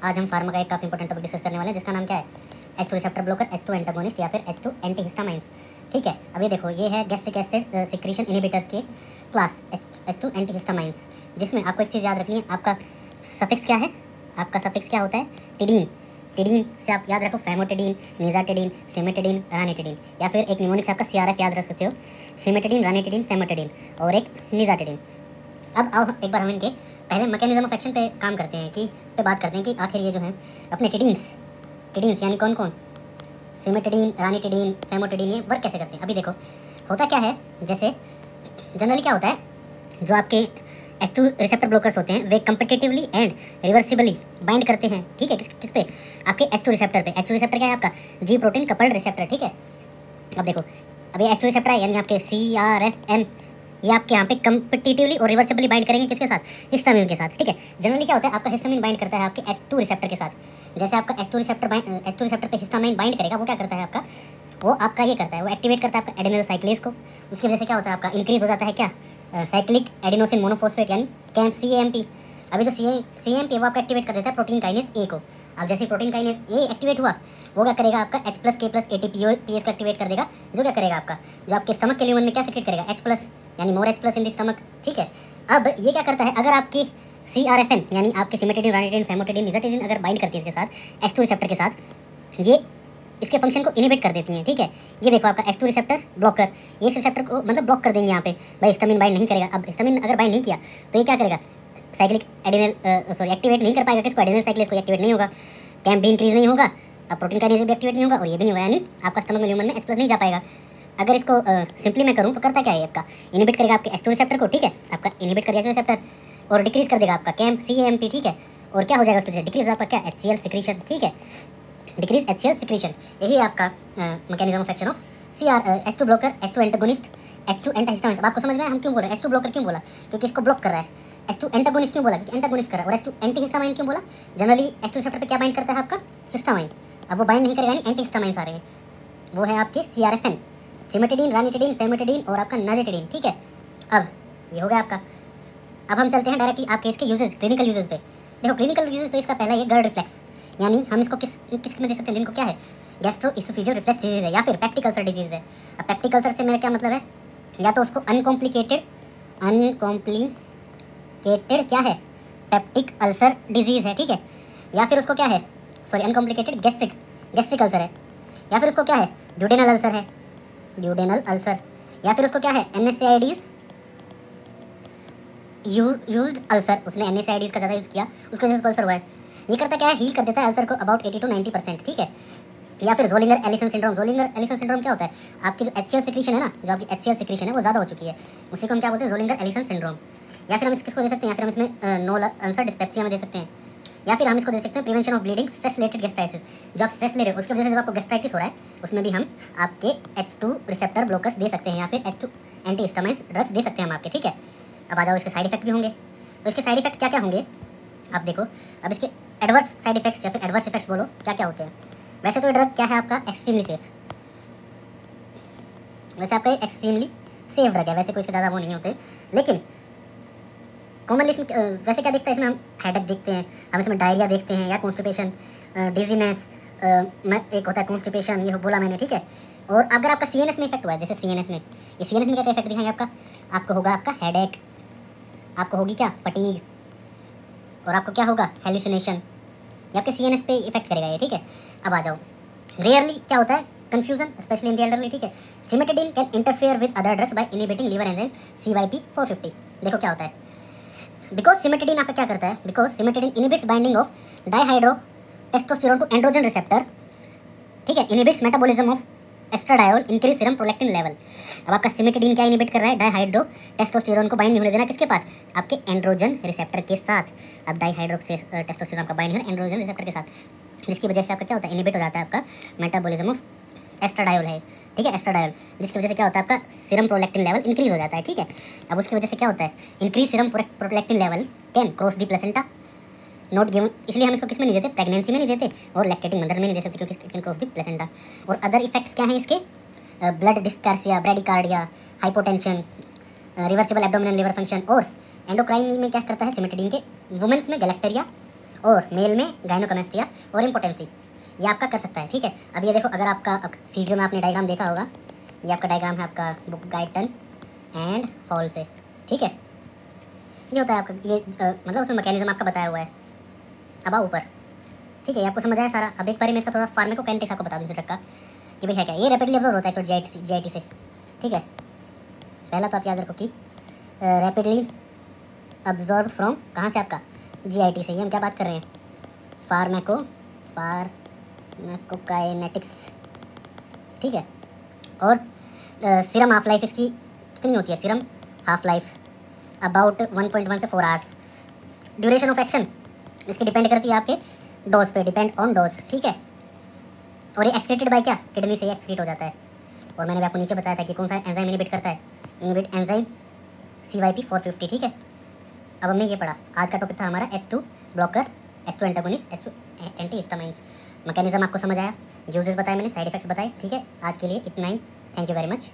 आज हम फार्मा का एक काफ़ी इंपॉर्टेंट टॉपिक डिस्कस करने वाले हैं जिसका नाम क्या है, H2 receptor blocker, H2 antagonist या फिर H2 एंटीहिस्टामाइंस। ठीक है, अब ये देखो, ये है गैस्ट्रिक एसिड सिक्रीशन इनहिबिटर्स के क्लास H2 एंटीहिस्टामाइंस, जिसमें आपको एक चीज़ याद रखनी है, आपका सफिक्स क्या है, आपका सफिक्स क्या होता है, टिडीन। टिडीन से आप याद रखो फैमोटिडीन, निजाटिडीन, सिमेटिडीन, रानिटिडीन, या फिर एक निमोनिक से आपका CRF याद रख सकते हो, सिमेटिडीन, रानिटिडीन, फैमोटिडीन और एक निजाटिडीन। अब आओ एक बार हम इनके पहले मैकेनिज्म ऑफ एक्शन पे काम करते हैं, पे बात करते हैं कि आखिर ये जो है अपने टिडीन्स यानी कौन कौन, सिमेटिडीन, रानिटिडीन, फैमोटिडीन, ये वर्क कैसे करते हैं। अभी देखो होता क्या है, जैसे जनरली क्या होता है, जो आपके H2 रिसेप्टर ब्लॉकर्स होते हैं वे कंपिटिटिवली एंड रिवर्सिबली बाइंड करते हैं। ठीक है, किस पे, आपके H2 रिसेप्टर पे। H2 रिसेप्टर क्या है आपका, जी प्रोटीन कपल्ड रिसेप्टर। ठीक है, अब देखो, अब ये H2 रिसेप्टर है यानी आपके CRFN, ये आपके यहाँ पे कंपिटिटिवली और रिवर्सिबली बाइंड करेंगे किसके साथ, हिस्टामिन के साथ। ठीक है, जनरली क्या होता है, आपका हिस्टामिन बाइंड करता है आपके H2 रिसेप्टर के साथ। जैसे आपका H2 रिसेप्टर पे हिस्टामिन बाइंड करेगा, वो क्या करता है आपका, वो आपका ये करता है, वो एक्टिवेट करता है आपका एडेनल साइक्लेज को। उसकी वजह से क्या होता है, आपका इंक्रीज हो जाता है क्या, साइक्लिक एडिनोसिन मोनोफॉस्फेट यानी CAMP। अभी जो CAMP वो आपका एक्टिवेट कर देता है प्रोटीन काइनेज ए को। अब जैसे प्रोटीन काइनेज ए एक्टिवेट हुआ, वो क्या करेगा, आपका H+K+ ATPase को एक्टिवेट कर देगा, जो क्या करेगा आपका, जो आपके स्टमक के ल्यूमन में क्या सेक्रेट करेगा, H+, यानी मोर H+ इन द स्टमक। ठीक है, अब ये क्या करता है, अगर आपकी CRFN यानी आपके सिमेटिडीन, रानिटिडीन, फैमोटिडीन, निजाटिडीन अगर बाइंड करती है इसके साथ H2 रिसेप्टर के साथ, ये इसके फंक्शन को इनहिबिट कर देती हैं। ठीक है, ये देखो आपका H2 रिसेप्टर ब्लॉकर, ये इस रिसेप्टर को मतलब ब्लॉक कर देंगे यहाँ पे, भाई हिस्टामिन बाइंड नहीं करेगा। अब हिस्टामिन अगर बाइंड नहीं किया तो ये क्या करेगा, साइक्लिक एडिनल एक्टिवेट नहीं कर पाएगा, किसको, एडिनल साइक्लेज को एक्टिवेट नहीं होगा, कैम्प भी इंक्रीज नहीं होगा, अब प्रोटीन काइनेज भी एक्टिवेट नहीं होगा और ये भी नहीं होगा, यानी आपका स्टमक में ल्यूमन में H+ नहीं जा पाएगा। अगर इसको सिंपली मैं करूँ तो करता क्या है, आपका इनहिबिट करेगा आपके H2 रिसेप्टर को। ठीक है, आपका इनहिबिट कर दिया H2 रिसेप्टर और डिक्रीज कर देगा आपका CAMP। ठीक है, और क्या हो जाएगा उसके डिक्रीज आपका क्या, HCl सिक्रीशन। ठीक है, डिक्रीज HCl सिक्रीशन, यही है आपका mechanism of action of H2 blocker, H2 antagonist, H2 एंटाहिस्टामाइंस। अब आपको समझ में आया हम क्यों बोल रहे हैं H2 ब्लॉकर क्यों बोला, क्योंकि इसको ब्लॉक कर रहा है। H2 एंटागोनिस्ट क्यों बोला, क्योंकि एंटागोनिस्ट कर रहा है। और H2 एंटीहिस्टामाइन क्यों बोला, जनरली H2 रिसेप्टर पे क्या बाइंड करता है आपका, हिस्टामाइन। अब वो बाइंड नहीं करेगा, यानी एंटीहिस्टामाइंस आ रहे हैं, वो है आपके CRFN, सिमेटिडीन, रानिटिडीन, फैमोटिडीन और आपका नाजेटिडीन। ठीक है, अब ये हो गया आपका। अब हम चलते हैं डायरेक्टली आपके इसके यूजेस, क्लिनिकल यूजेस पे। देखो क्लिनिकल यूजेस तो इसका पहला ये गर्ड रिफ्लेक्स, यानी हम इसको किस में दे सकते हैं, जिनको क्या है, गैस्ट्रो इसोफेजियल रिफ्लेक्स डिजीज है या फिर पेप्टिक अल्सर डिजीज है। अब पेप्टिक अल्सर से मेरा क्या मतलब है, या तो उसको अनकॉम्प्लिकेटेड क्या है, पेप्टिक अल्सर डिजीज है। ठीक है, या फिर उसको क्या है, सॉरी अनकॉम्प्लिकेटेड गैस्ट्रिक अल्सर है, या फिर उसको क्या है, ड्यूडेनल अल्सर है, ड्यूडेनल अल्सर, या फिर उसको क्या है, NSAIDs यूज्ड अल्सर, उसने NSAIDs का ज़्यादा यूज़ किया, उसकी वजह से अल्सर हुआ है। ये करता क्या है, हील कर देता है अल्सर को अबाउट 80 to 90%। ठीक है, या फिर Zollinger Allison syndrome. Zollinger Allison syndrome क्या होता है, आपकी जो HCl सिक्रीशन है ना, जो आपकी HCl सिक्रीशन है वो ज़्यादा हो चुकी है, उसी को हम क्या बोलते हैं, जोलिंगर एलिसन सिंड्रोम। या फिर हम इसको दे सकते हैं, या फिर हम इसमें नो अल्सर डिस्पेप्सिया में दे सकते हैं, या फिर हम इसको दे सकते हैं prevention of bleeding stress related gastritis. जो आप स्ट्रेस ले रहे हो उसकी वजह से जब आपको गैस्ट्राइटिस हो रहा है, उसमें भी हम आपके H2 रिसेप्टर ब्लॉकर्स दे सकते हैं, या फिर H2 एंटीहिस्टामाइंस ड्रग्स दे सकते हैं हम आपके। ठीक है, अब आ जाओ इसके साइड इफेक्ट भी होंगे, तो इसके साइड इफेक्ट क्या क्या होंगे आप देखो। अब इसके एडवर्स साइड इफेक्ट्स या फिर एडवर्स इफेक्ट्स बोलो क्या क्या होते हैं। वैसे तो ड्रग क्या है आपका, एक्सट्रीमली सेफ, वैसे आपका एक्सट्रीमली सेफ ड्रग है, वैसे कोई इसके ज़्यादा वो नहीं होते, लेकिन कॉमनली इसमें वैसे क्या देखते हैं, इसमें हम हेडेक देखते हैं, हम इसमें डायरिया देखते हैं, या कॉन्स्टिपेशन, डिजीनेस, एक होता है कॉन्स्टिपेशन, ये बोला मैंने। ठीक है, और अगर आपका CNS में इफेक्ट हुआ है, जैसे CNS में, ये CNS में क्या क्या इफेक्ट दिखाएंगे आपको होगा आपका हेडेक, आपको होगी क्या, फटीग, और आपको क्या होगा, हेलुसिनेशन, ये आपके CNS पे इफेक्ट करेगा ये। ठीक है, अब आ जाओ, रेयरली क्या होता है, confusion specially in the elderly. ठीक है, cimetidine can interfere with other drugs by inhibiting liver enzyme CYP450। देखो क्या होता है, बिकॉज सिमेटिडीन आपका क्या करता है, because cimetidine inhibits binding of dihydrotestosterone to androgen receptor. ठीक है, inhibits metabolism of estradiol, increase serum prolactin level. अब आपका सिमेटिडीन क्या इनहिबिट कर रहा है, डाइहाइड्रो टेस्टोस्टेरोन को बाइंड नहीं होने देना किसके पास, आपके एंड्रोजन रिसेप्टर के साथ। अब डाइहाइड्रो टेस्टोस्टेरोन का बाइंड है एंड्रोजन रिसेप्टर के साथ, जिसकी वजह से आपका क्या होता है, इनहिबिट हो जाता है आपका मेटाबॉलिज्म ऑफ एस्ट्राडायोल है। ठीक है, एस्ट्राडायोल, जिसकी वजह से क्या होता है, आपका सीरम प्रोलैक्टिन लेवल इंक्रीज हो जाता है। ठीक है, अब उसकी वजह से क्या होता है, increase serum prolactin level can cross the placenta not given, इसलिए हम इसको किस में नहीं देते, प्रेगनेंसी में नहीं देते और लैक्टेटिंग मदर में नहीं दे सकते, क्योंकि it can cross the placenta. और अदर इफेक्ट्स क्या हैं इसके, blood dyscrasia, bradycardia, hypotension, reversible abdominal liver function, और एंडोक्राइन में क्या करता है सिमेटिडीन के, वुमेन्स में गैलेक्टेरिया और मेल में गाइनोकोमेस्टिया और इम्पोटेंसी, ये आपका कर सकता है। ठीक है, अब ये देखो, अगर आपका वीडियो में आपने डायग्राम देखा होगा, ये आपका डायग्राम है आपका बुक गाइटन एंड हॉल से। ठीक है, ये होता है आपका, ये मतलब उसमें मैकेनिज्म आपका बताया हुआ है। अब आओ ऊपर। ठीक है, ये आपको समझ आया सारा। अब एक बार मैं इसका थोड़ा फार्माकोकाइनेटिक्स आपको बता दूँ इस ड्रग का कि भाई है क्या। ये रैपिडली अब्जॉर्ब होता है तो जीआईटी से। ठीक है, पहला तो आप याद रखो कि रैपिडली अब्जॉर्ब फ्रॉम कहाँ से, आपका जीआईटी से। ये हम क्या बात कर रहे हैं, फार्माकोकाइनेटिक्स। ठीक है, और सीरम हाफ लाइफ इसकी कितनी होती है, सीरम हाफ लाइफ अबाउट 1.1 से 4 आवर्स। ड्यूरेशन ऑफ एक्शन इसकी डिपेंड करती है आपके डोज पे, डिपेंड ऑन डोज। ठीक है, और ये एक्सक्रीटेड बाय क्या, किडनी से एक्सक्रीट हो जाता है। और मैंने भी आपको नीचे बताया था कि कौन सा एंजाइम इनहिबिट करता है, इनहिबिट एंजाइम CYP450। ठीक है, अब हमने ये पढ़ा, आज का टॉपिक था हमारा H2 blocker, H2 antagonist, H2 एंटीहिस्टामाइंस। Mechanism आपको समझ आया, यूजेस बताए मैंने, साइड इफेक्ट्स बताए। ठीक है, आज के लिए इतना ही। Thank you very much.